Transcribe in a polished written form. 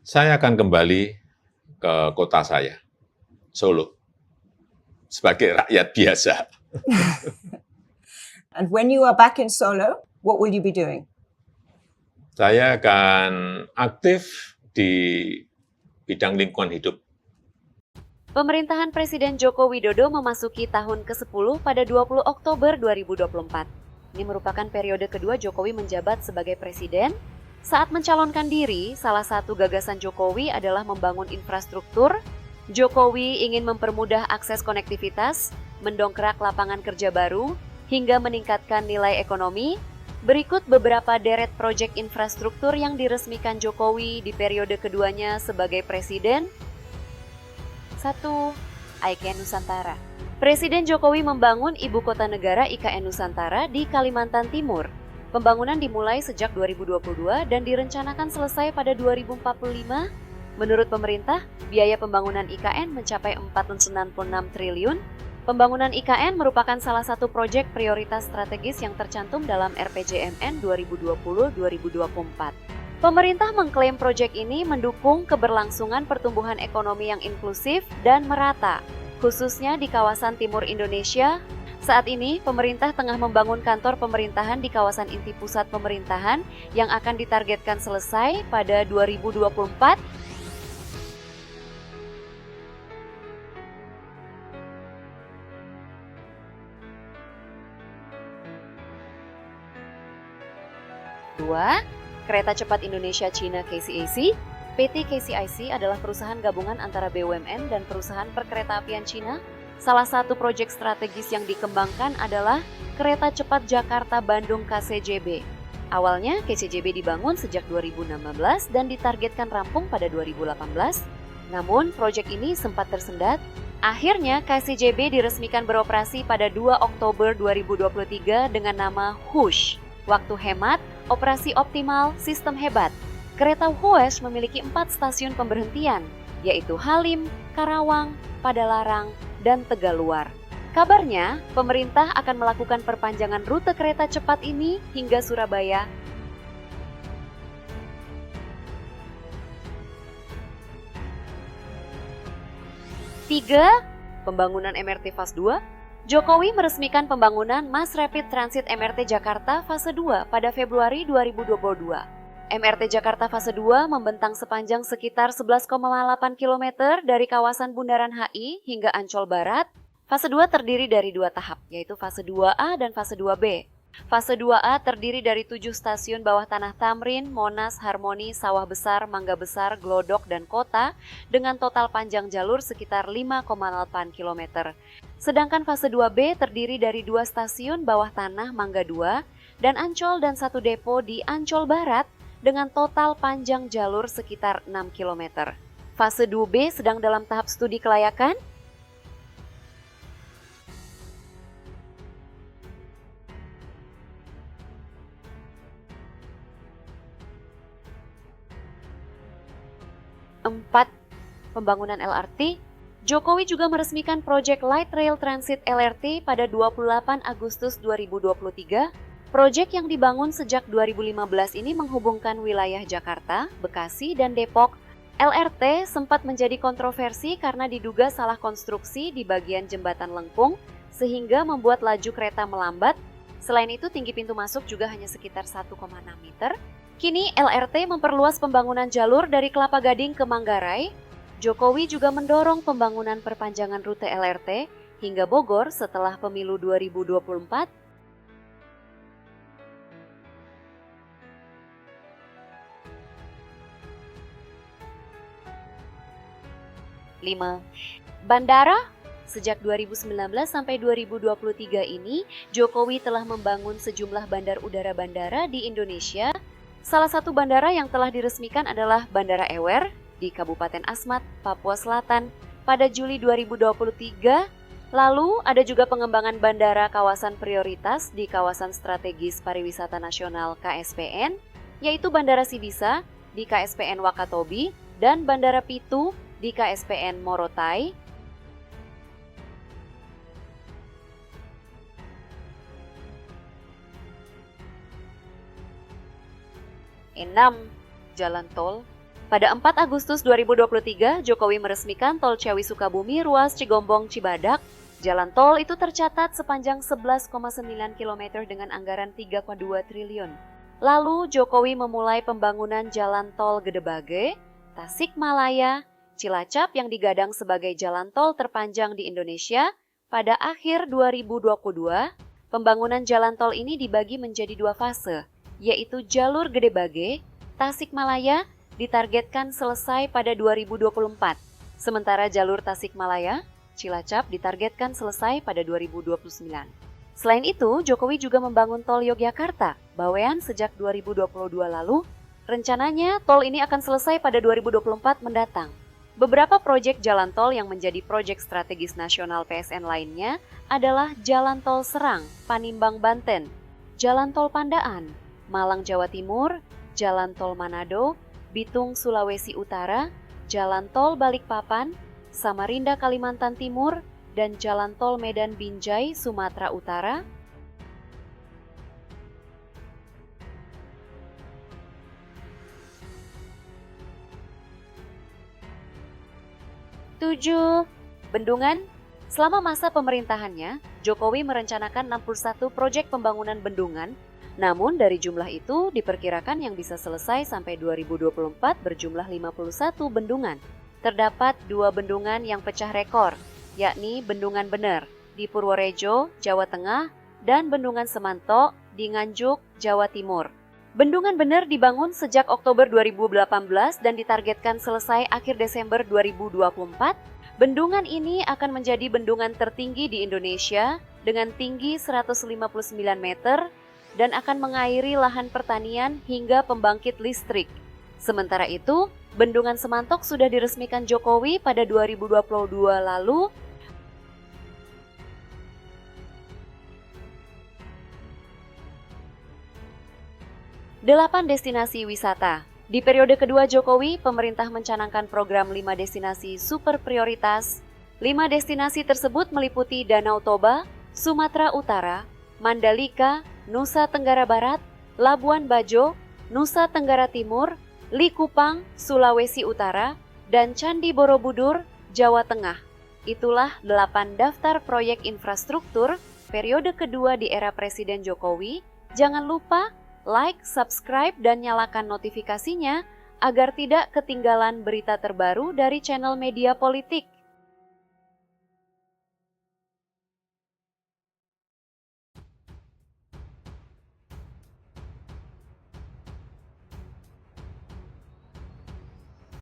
Saya akan kembali ke kota saya, Solo, sebagai rakyat biasa. And when you are back in Solo, what will you be doing? Saya akan aktif di bidang lingkungan hidup. Pemerintahan Presiden Joko Widodo memasuki tahun ke-10 pada 20 Oktober 2024. Ini merupakan periode kedua Jokowi menjabat sebagai presiden. Saat mencalonkan diri, salah satu gagasan Jokowi adalah membangun infrastruktur. Jokowi ingin mempermudah akses konektivitas, mendongkrak lapangan kerja baru, hingga meningkatkan nilai ekonomi. Berikut beberapa deret proyek infrastruktur yang diresmikan Jokowi di periode keduanya sebagai presiden. 1. IKN Nusantara. Presiden Jokowi membangun Ibu Kota Negara IKN Nusantara di Kalimantan Timur. Pembangunan dimulai sejak 2022 dan direncanakan selesai pada 2045. Menurut pemerintah, biaya pembangunan IKN mencapai 496 triliun. Pembangunan IKN merupakan salah satu proyek prioritas strategis yang tercantum dalam RPJMN 2020-2024. Pemerintah mengklaim proyek ini mendukung keberlangsungan pertumbuhan ekonomi yang inklusif dan merata, khususnya di kawasan timur Indonesia. Saat ini, pemerintah tengah membangun kantor pemerintahan di kawasan inti pusat pemerintahan yang akan ditargetkan selesai pada 2024. Dua, Kereta Cepat Indonesia Cina KCAC. PT KCIC adalah perusahaan gabungan antara BUMN dan perusahaan perkeretaapian Cina. Salah satu proyek strategis yang dikembangkan adalah Kereta Cepat Jakarta-Bandung KCJB. Awalnya KCJB dibangun sejak 2016 dan ditargetkan rampung pada 2018. Namun proyek ini sempat tersendat. Akhirnya KCJB diresmikan beroperasi pada 2 Oktober 2023 dengan nama Hush. Waktu hemat, operasi optimal, sistem hebat. Kereta Hush memiliki 4 stasiun pemberhentian, yaitu Halim, Karawang, Padalarang, dan Tegaluar. Kabarnya, pemerintah akan melakukan perpanjangan rute kereta cepat ini hingga Surabaya. 3. Pembangunan MRT Fase 2. Jokowi meresmikan pembangunan Mass Rapid Transit MRT Jakarta Fase 2 pada Februari 2022. MRT Jakarta Fase 2 membentang sepanjang sekitar 11,8 km dari kawasan Bundaran HI hingga Ancol Barat. Fase 2 terdiri dari 2 tahap, yaitu Fase 2A dan Fase 2B. Fase 2A terdiri dari 7 stasiun bawah tanah Tamrin, Monas, Harmoni, Sawah Besar, Mangga Besar, Glodok, dan Kota dengan total panjang jalur sekitar 5,8 km. Sedangkan fase 2B terdiri dari 2 stasiun bawah tanah Mangga 2 dan Ancol dan 1 depo di Ancol Barat dengan total panjang jalur sekitar 6 km. Fase 2B sedang dalam tahap studi kelayakan. Empat, pembangunan LRT. Jokowi juga meresmikan proyek Light Rail Transit LRT pada 28 Agustus 2023. Proyek yang dibangun sejak 2015 ini menghubungkan wilayah Jakarta, Bekasi, dan Depok. LRT sempat menjadi kontroversi karena diduga salah konstruksi di bagian jembatan lengkung, sehingga membuat laju kereta melambat. Selain itu, tinggi pintu masuk juga hanya sekitar 1,6 meter. Kini LRT memperluas pembangunan jalur dari Kelapa Gading ke Manggarai. Jokowi juga mendorong pembangunan perpanjangan rute LRT hingga Bogor setelah pemilu 2024. 5. Bandara. Sejak 2019 sampai 2023 ini, Jokowi telah membangun sejumlah bandar udara-bandara di Indonesia. Salah satu bandara yang telah diresmikan adalah Bandara Ewer di Kabupaten Asmat, Papua Selatan pada Juli 2023. Lalu ada juga pengembangan bandara kawasan prioritas di kawasan strategis pariwisata nasional KSPN, yaitu Bandara Sibisa di KSPN Wakatobi dan Bandara Pitu di KSPN Morotai. 6. Jalan tol. Pada 4 Agustus 2023, Jokowi meresmikan Tol Ciawi-Sukabumi ruas Cigombong-Cibadak. Jalan tol itu tercatat sepanjang 11,9 km dengan anggaran 3,2 triliun. Lalu Jokowi memulai pembangunan Jalan Tol Gedebage, Tasikmalaya, Cilacap yang digadang sebagai jalan tol terpanjang di Indonesia. Pada akhir 2022, pembangunan jalan tol ini dibagi menjadi 2 fase, yaitu jalur Gedebage, Tasikmalaya, ditargetkan selesai pada 2024. Sementara jalur Tasikmalaya, Cilacap ditargetkan selesai pada 2029. Selain itu, Jokowi juga membangun tol Yogyakarta, Bawean sejak 2022 lalu. Rencananya, tol ini akan selesai pada 2024 mendatang. Beberapa proyek jalan tol yang menjadi proyek strategis nasional PSN lainnya adalah Jalan Tol Serang, Panimbang, Banten, Jalan Tol Pandaan, Malang, Jawa Timur, Jalan Tol Manado, Bitung, Sulawesi Utara, Jalan Tol Balikpapan, Samarinda, Kalimantan Timur, dan Jalan Tol Medan Binjai, Sumatera Utara. Tujuh, bendungan. Selama masa pemerintahannya, Jokowi merencanakan 61 proyek pembangunan bendungan. Namun dari jumlah itu diperkirakan yang bisa selesai sampai 2024 berjumlah 51 bendungan. Terdapat 2 bendungan yang pecah rekor, yakni Bendungan Bener di Purworejo, Jawa Tengah, dan Bendungan Semanto di Nganjuk, Jawa Timur. Bendungan Bener dibangun sejak Oktober 2018 dan ditargetkan selesai akhir Desember 2024. Bendungan ini akan menjadi bendungan tertinggi di Indonesia dengan tinggi 159 meter dan akan mengairi lahan pertanian hingga pembangkit listrik. Sementara itu, Bendungan Semantok sudah diresmikan Jokowi pada 2022 lalu. Delapan destinasi wisata. Di periode kedua Jokowi, pemerintah mencanangkan program 5 destinasi super prioritas. 5 destinasi tersebut meliputi Danau Toba, Sumatera Utara, Mandalika, Nusa Tenggara Barat, Labuan Bajo, Nusa Tenggara Timur, Likupang, Sulawesi Utara, dan Candi Borobudur, Jawa Tengah. Itulah 8 daftar proyek infrastruktur periode kedua di era Presiden Jokowi. Jangan lupa like, subscribe, dan nyalakan notifikasinya agar tidak ketinggalan berita terbaru dari channel Media Politik.